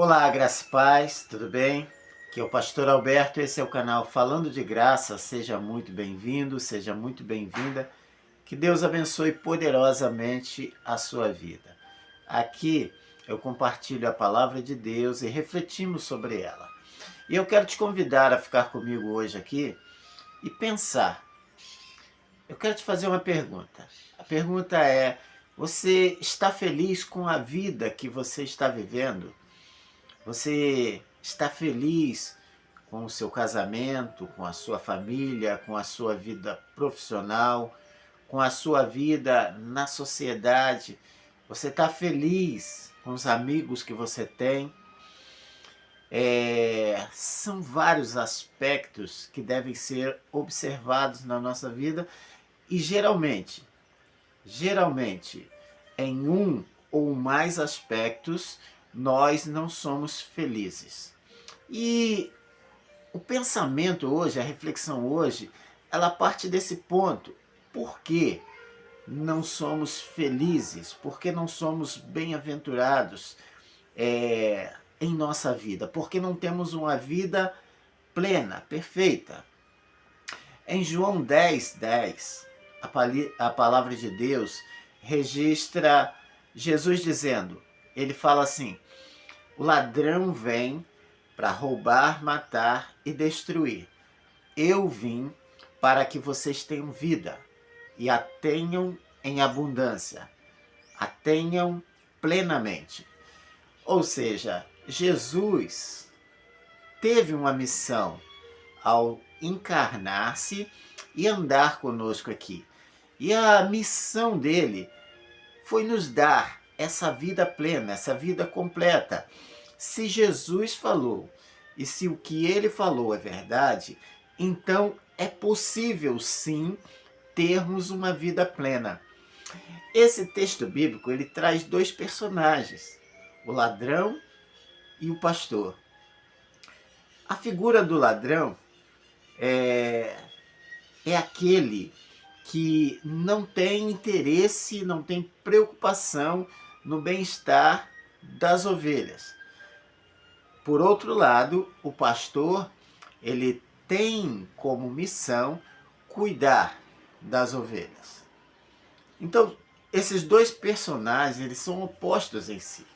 Olá, graça e paz, tudo bem? Aqui é o pastor Alberto, esse é o canal Falando de Graça. Seja muito bem-vindo, seja muito bem-vinda. Que Deus abençoe poderosamente a sua vida. Aqui eu compartilho a palavra de Deus e refletimos sobre ela. E eu quero te convidar a ficar comigo hoje aqui e pensar. Eu quero te fazer uma pergunta. A pergunta é: você está feliz com a vida que você está vivendo? Você está feliz com o seu casamento, com a sua família, com a sua vida profissional, com a sua vida na sociedade? Você está feliz com os amigos que você tem? São vários aspectos que devem ser observados na nossa vida e geralmente, em um ou mais aspectos, nós não somos felizes. E o pensamento hoje, a reflexão hoje, ela parte desse ponto. Por que não somos felizes? Por que não somos bem-aventurados em nossa vida? Por que não temos uma vida plena, perfeita? Em João 10:10, a palavra de Deus registra Jesus dizendo, ele fala assim: o ladrão vem para roubar, matar e destruir. Eu vim para que vocês tenham vida e a tenham em abundância, a tenham plenamente. Ou seja, Jesus teve uma missão ao encarnar-se e andar conosco aqui. E a missão dele foi nos dar essa vida plena, essa vida completa. Se Jesus falou e se o que ele falou é verdade, então é possível sim termos uma vida plena. Esse texto bíblico ele traz dois personagens, o ladrão e o pastor. A figura do ladrão é aquele que não tem interesse, não tem preocupação no bem-estar das ovelhas. Por outro lado, o pastor, ele tem como missão cuidar das ovelhas. Então, esses dois personagens, eles são opostos em si.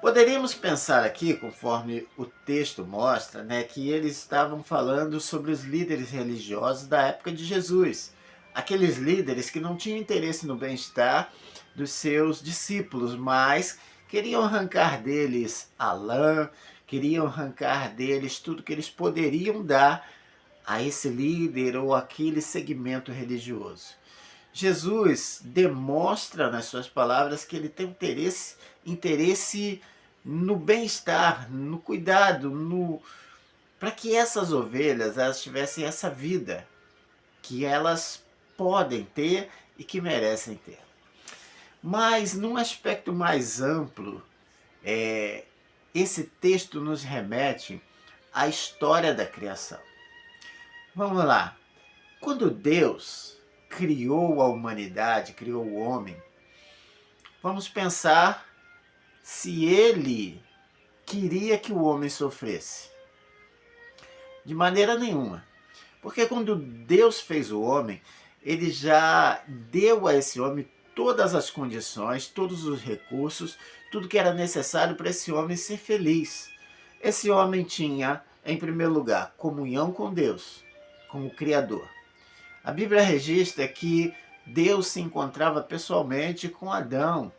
Poderíamos pensar aqui, conforme o texto mostra, que eles estavam falando sobre os líderes religiosos da época de Jesus. Aqueles líderes que não tinham interesse no bem-estar dos seus discípulos, mas queriam arrancar deles a lã, queriam arrancar deles tudo que eles poderiam dar a esse líder ou aquele segmento religioso. Jesus demonstra nas suas palavras que ele tem interesse no bem-estar, no cuidado, para que essas ovelhas elas tivessem essa vida que elas podem ter e que merecem ter. Mas num aspecto mais amplo, esse texto nos remete à história da criação. Vamos lá. Quando Deus criou a humanidade, criou o homem, vamos pensar se ele queria que o homem sofresse. De maneira nenhuma. Porque quando Deus fez o homem, ele já deu a esse homem todas as condições, todos os recursos, tudo que era necessário para esse homem ser feliz. Esse homem tinha, em primeiro lugar, comunhão com Deus, com o Criador. A Bíblia registra que Deus se encontrava pessoalmente com Adão.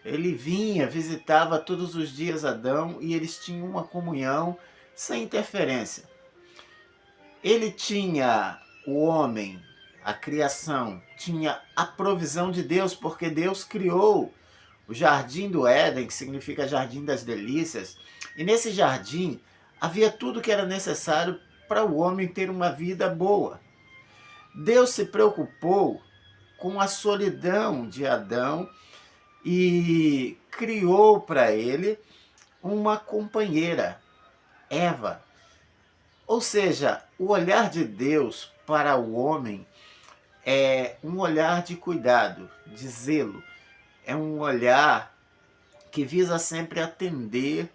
Ele vinha, visitava todos os dias Adão e eles tinham uma comunhão sem interferência. Ele tinha o homem, a criação, tinha a provisão de Deus, porque Deus criou o jardim do Éden, que significa jardim das delícias, e nesse jardim havia tudo que era necessário para o homem ter uma vida boa. Deus se preocupou com a solidão de Adão e criou para ele uma companheira, Eva. Ou seja, o olhar de Deus para o homem é um olhar de cuidado, de zelo. É um olhar que visa sempre atender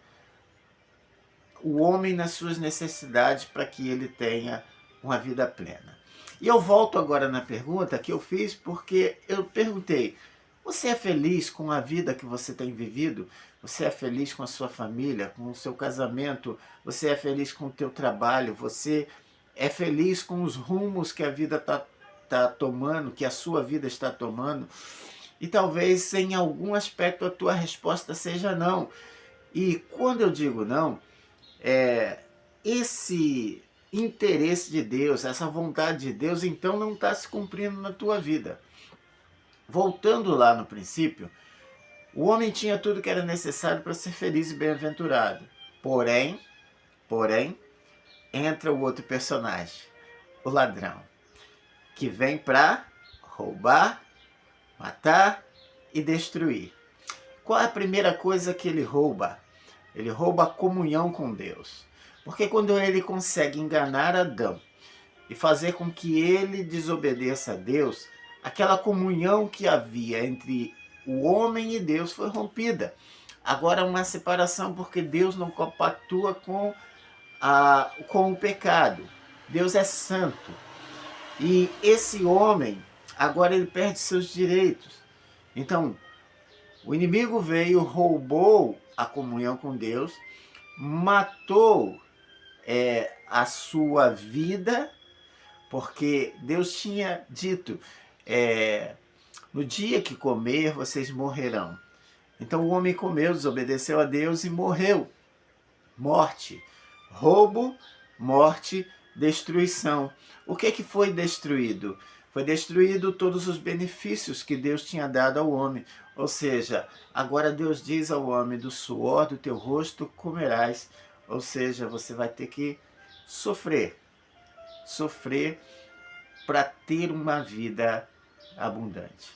o homem nas suas necessidades para que ele tenha uma vida plena. E eu volto agora na pergunta que eu fiz, porque eu perguntei: você é feliz com a vida que você tem vivido? Você é feliz com a sua família, com o seu casamento? Você é feliz com o teu trabalho? Você é feliz com os rumos que a vida tá tomando, que a sua vida está tomando? E talvez em algum aspecto a tua resposta seja não. E quando eu digo não, esse interesse de Deus, essa vontade de Deus, então não está se cumprindo na tua vida. Voltando lá no princípio, o homem tinha tudo que era necessário para ser feliz e bem-aventurado. Porém, entra o outro personagem, o ladrão, que vem para roubar, matar e destruir. Qual é a primeira coisa que ele rouba? Ele rouba a comunhão com Deus. Porque quando ele consegue enganar Adão e fazer com que ele desobedeça a Deus, aquela comunhão que havia entre o homem e Deus foi rompida. Agora uma separação, porque Deus não compactua com o pecado. Deus é santo. E esse homem, agora ele perde seus direitos. Então, o inimigo veio, roubou a comunhão com Deus, matou a sua vida, porque Deus tinha dito, no dia que comer, vocês morrerão. Então o homem comeu, desobedeceu a Deus e morreu. Morte, roubo, morte, destruição. O que foi destruído? Foi destruído todos os benefícios que Deus tinha dado ao homem. Ou seja, agora Deus diz ao homem: do suor do teu rosto comerás. Ou seja, você vai ter que sofrer para ter uma vida abundante.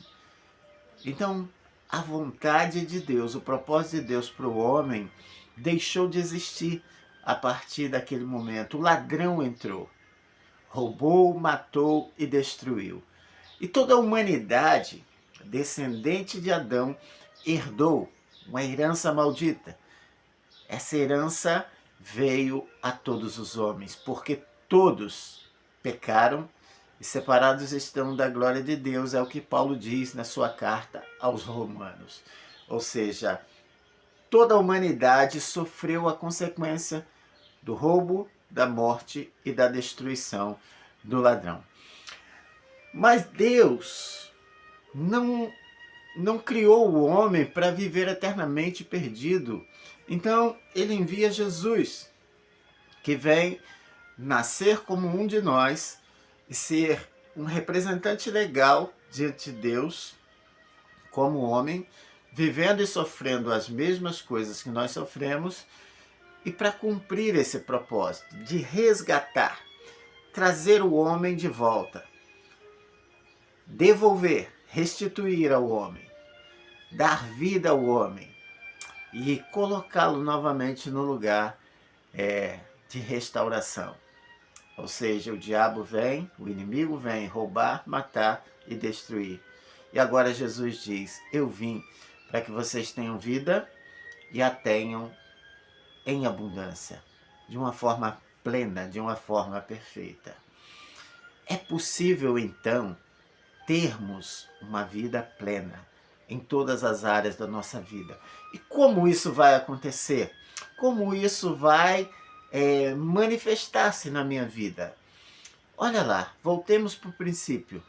Então, a vontade de Deus, o propósito de Deus para o homem deixou de existir a partir daquele momento. O ladrão entrou, roubou, matou e destruiu. E toda a humanidade, descendente de Adão, herdou uma herança maldita. Essa herança veio a todos os homens, porque todos pecaram e separados estão da glória de Deus, é o que Paulo diz na sua carta aos Romanos. Ou seja, toda a humanidade sofreu a consequência do roubo, da morte e da destruição do ladrão. Mas Deus não criou o homem para viver eternamente perdido. Então ele envia Jesus, que vem nascer como um de nós e ser um representante legal diante de Deus, como homem, vivendo e sofrendo as mesmas coisas que nós sofremos, e para cumprir esse propósito de resgatar, trazer o homem de volta, devolver, restituir ao homem, dar vida ao homem e colocá-lo novamente no lugar de restauração. Ou seja, o diabo vem, o inimigo vem roubar, matar e destruir. E agora Jesus diz: eu vim para que vocês tenham vida e a tenham em abundância, de uma forma plena, de uma forma perfeita. É possível, então, termos uma vida plena em todas as áreas da nossa vida. E como isso vai acontecer? Como isso vai manifestar-se na minha vida? Olha lá, voltemos para o princípio.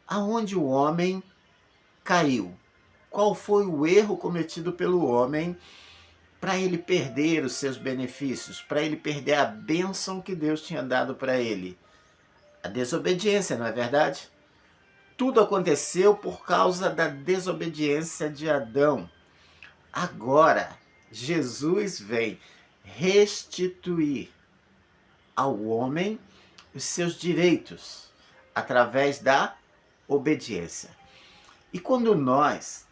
Aonde o homem caiu? Qual foi o erro cometido pelo homem para ele perder os seus benefícios, para ele perder a bênção que Deus tinha dado para ele? A desobediência, não é verdade? Tudo aconteceu por causa da desobediência de Adão. Agora, Jesus vem restituir ao homem os seus direitos através da obediência. E quando nós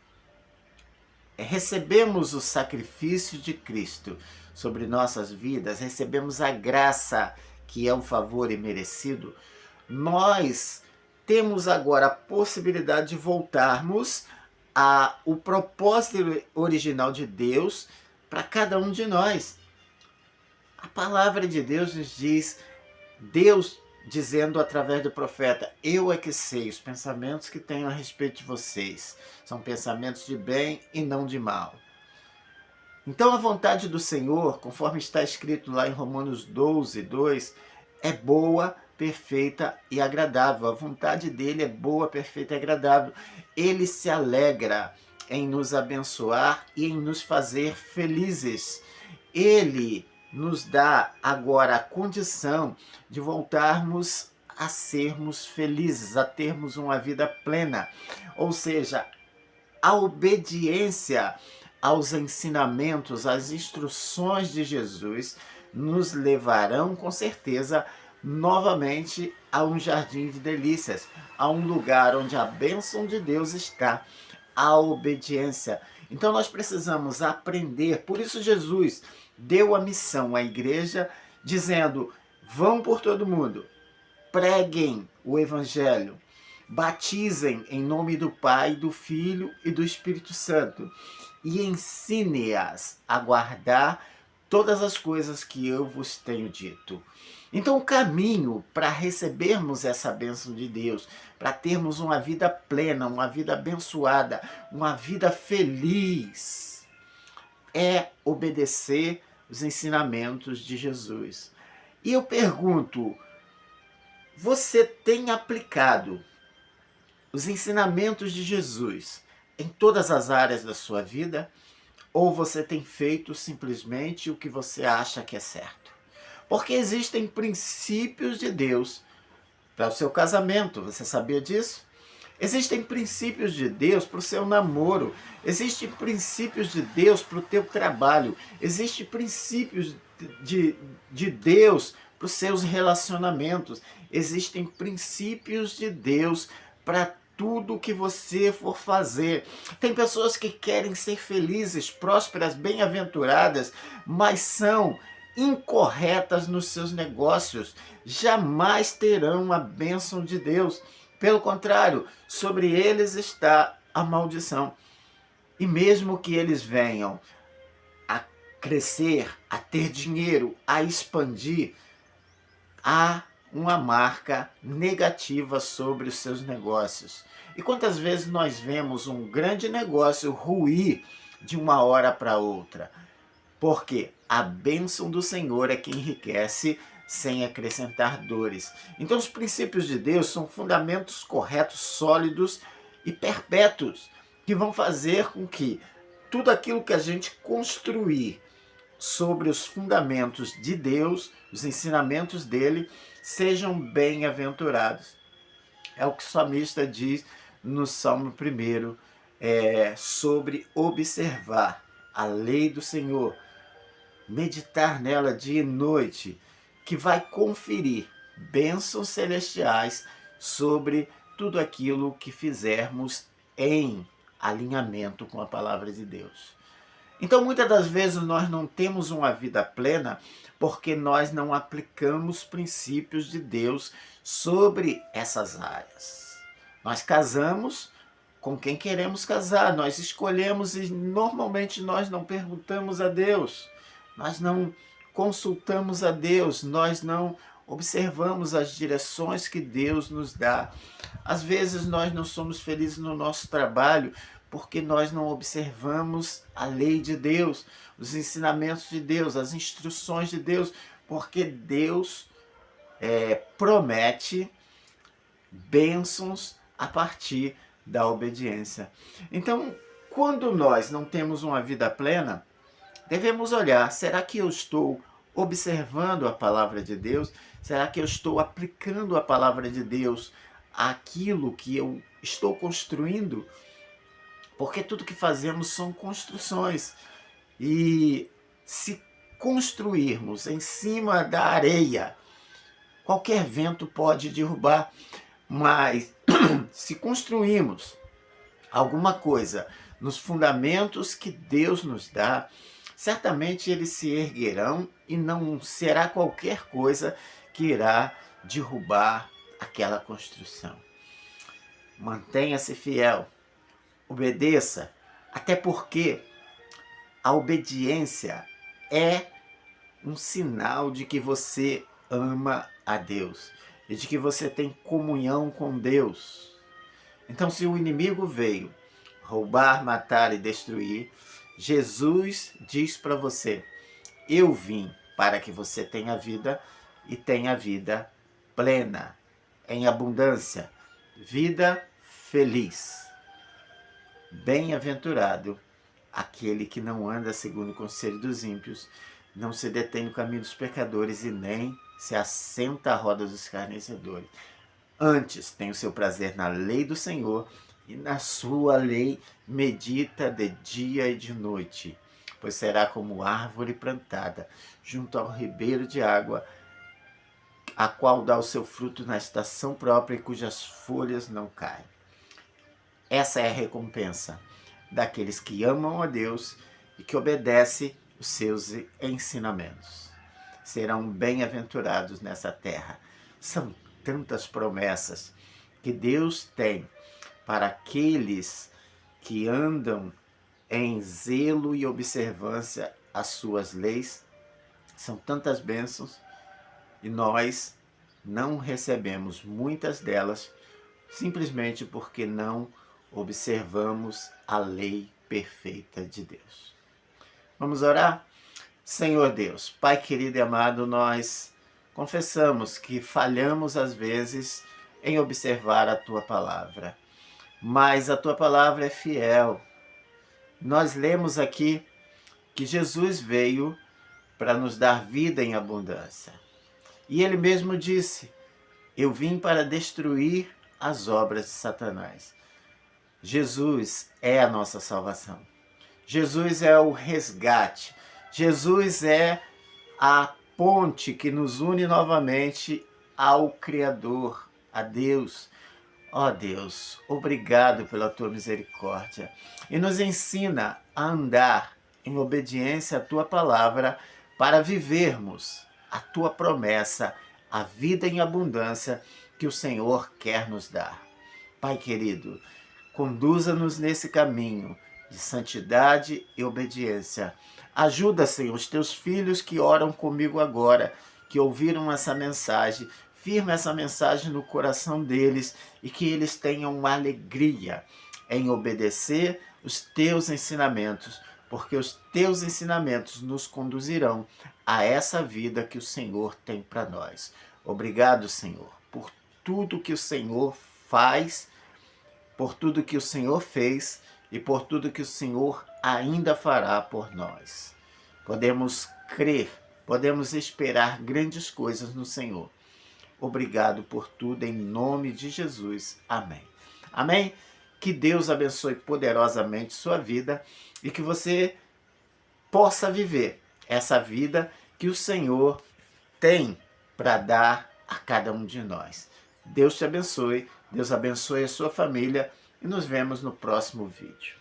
recebemos o sacrifício de Cristo sobre nossas vidas, recebemos a graça que é um favor imerecido, nós temos agora a possibilidade de voltarmos o propósito original de Deus para cada um de nós. A palavra de Deus nos diz, Deus dizendo através do profeta: eu é que sei os pensamentos que tenho a respeito de vocês. São pensamentos de bem e não de mal. Então a vontade do Senhor, conforme está escrito lá em Romanos 12, 2, é boa, perfeita e agradável. A vontade dele é boa, perfeita e agradável. Ele se alegra em nos abençoar e em nos fazer felizes. Ele nos dá agora a condição de voltarmos a sermos felizes, a termos uma vida plena. Ou seja, a obediência aos ensinamentos, às instruções de Jesus, nos levarão com certeza novamente a um jardim de delícias, a um lugar onde a bênção de Deus está, a obediência. Então nós precisamos aprender, por isso Jesus deu a missão à igreja, dizendo: vão por todo mundo, preguem o evangelho, batizem em nome do Pai, do Filho e do Espírito Santo e ensine-as a guardar todas as coisas que eu vos tenho dito. Então o caminho para recebermos essa bênção de Deus, para termos uma vida plena, uma vida abençoada, uma vida feliz, é obedecer os ensinamentos de Jesus. E eu pergunto, você tem aplicado os ensinamentos de Jesus em todas as áreas da sua vida? Ou você tem feito simplesmente o que você acha que é certo? Porque existem princípios de Deus para o seu casamento, você sabia disso? Existem princípios de Deus para o seu namoro, existem princípios de Deus para o teu trabalho, existem princípios de Deus para os seus relacionamentos, existem princípios de Deus para tudo que você for fazer. Tem pessoas que querem ser felizes, prósperas, bem-aventuradas, mas são incorretas nos seus negócios, jamais terão a bênção de Deus. Pelo contrário, sobre eles está a maldição. E mesmo que eles venham a crescer, a ter dinheiro, a expandir, há uma marca negativa sobre os seus negócios. E quantas vezes nós vemos um grande negócio ruir de uma hora para outra? Porque a bênção do Senhor é que enriquece sem acrescentar dores. Então os princípios de Deus são fundamentos corretos, sólidos e perpétuos, que vão fazer com que tudo aquilo que a gente construir sobre os fundamentos de Deus, os ensinamentos dele, sejam bem-aventurados. É o que o salmista diz no Salmo 1, sobre observar a lei do Senhor, meditar nela dia e noite, que vai conferir bênçãos celestiais sobre tudo aquilo que fizermos em alinhamento com a palavra de Deus. Então, muitas das vezes nós não temos uma vida plena porque nós não aplicamos princípios de Deus sobre essas áreas. Nós casamos com quem queremos casar, nós escolhemos e normalmente nós não perguntamos a Deus, nós não consultamos a Deus, nós não observamos as direções que Deus nos dá. Às vezes nós não somos felizes no nosso trabalho porque nós não observamos a lei de Deus, os ensinamentos de Deus, as instruções de Deus, porque Deus promete bênçãos a partir da obediência. Então, quando nós não temos uma vida plena, devemos olhar, será que eu estou observando a palavra de Deus? Será que eu estou aplicando a palavra de Deus àquilo que eu estou construindo? Porque tudo que fazemos são construções. E se construirmos em cima da areia, qualquer vento pode derrubar. Mas se construirmos alguma coisa nos fundamentos que Deus nos dá, certamente eles se erguerão e não será qualquer coisa que irá derrubar aquela construção. Mantenha-se fiel, Obedeça, até porque a obediência é um sinal de que você ama a Deus e de que você tem comunhão com Deus. Então, se o inimigo veio roubar, matar e destruir, Jesus diz para você: eu vim para que você tenha vida e tenha vida plena, em abundância, vida feliz. Bem-aventurado aquele que não anda segundo o conselho dos ímpios, não se detém no caminho dos pecadores e nem se assenta à roda dos escarnecedores. Antes tem o seu prazer na lei do Senhor, e na sua lei medita de dia e de noite. Pois será como árvore plantada junto ao ribeiro de água, a qual dá o seu fruto na estação própria e cujas folhas não caem. Essa é a recompensa daqueles que amam a Deus e que obedecem os seus ensinamentos. Serão bem-aventurados nessa terra. São tantas promessas que Deus tem para aqueles que andam em zelo e observância às suas leis. São tantas bênçãos e nós não recebemos muitas delas simplesmente porque não observamos a lei perfeita de Deus. Vamos orar? Senhor Deus, Pai querido e amado, nós confessamos que falhamos às vezes em observar a Tua palavra, mas a Tua palavra é fiel. Nós lemos aqui que Jesus veio para nos dar vida em abundância. E Ele mesmo disse: eu vim para destruir as obras de Satanás. Jesus é a nossa salvação. Jesus é o resgate. Jesus é a ponte que nos une novamente ao Criador, a Deus. Ó Deus, obrigado pela tua misericórdia. E nos ensina a andar em obediência à tua palavra para vivermos a tua promessa, a vida em abundância que o Senhor quer nos dar. Pai querido, conduza-nos nesse caminho de santidade e obediência. Ajuda, Senhor, os teus filhos que oram comigo agora, que ouviram essa mensagem. Firma essa mensagem no coração deles e que eles tenham uma alegria em obedecer os teus ensinamentos, porque os teus ensinamentos nos conduzirão a essa vida que o Senhor tem para nós. Obrigado, Senhor, por tudo que o Senhor faz, por tudo que o Senhor fez e por tudo que o Senhor ainda fará por nós. Podemos crer, podemos esperar grandes coisas no Senhor. Obrigado por tudo, em nome de Jesus. Amém. Amém? Que Deus abençoe poderosamente sua vida e que você possa viver essa vida que o Senhor tem para dar a cada um de nós. Deus te abençoe, Deus abençoe a sua família e nos vemos no próximo vídeo.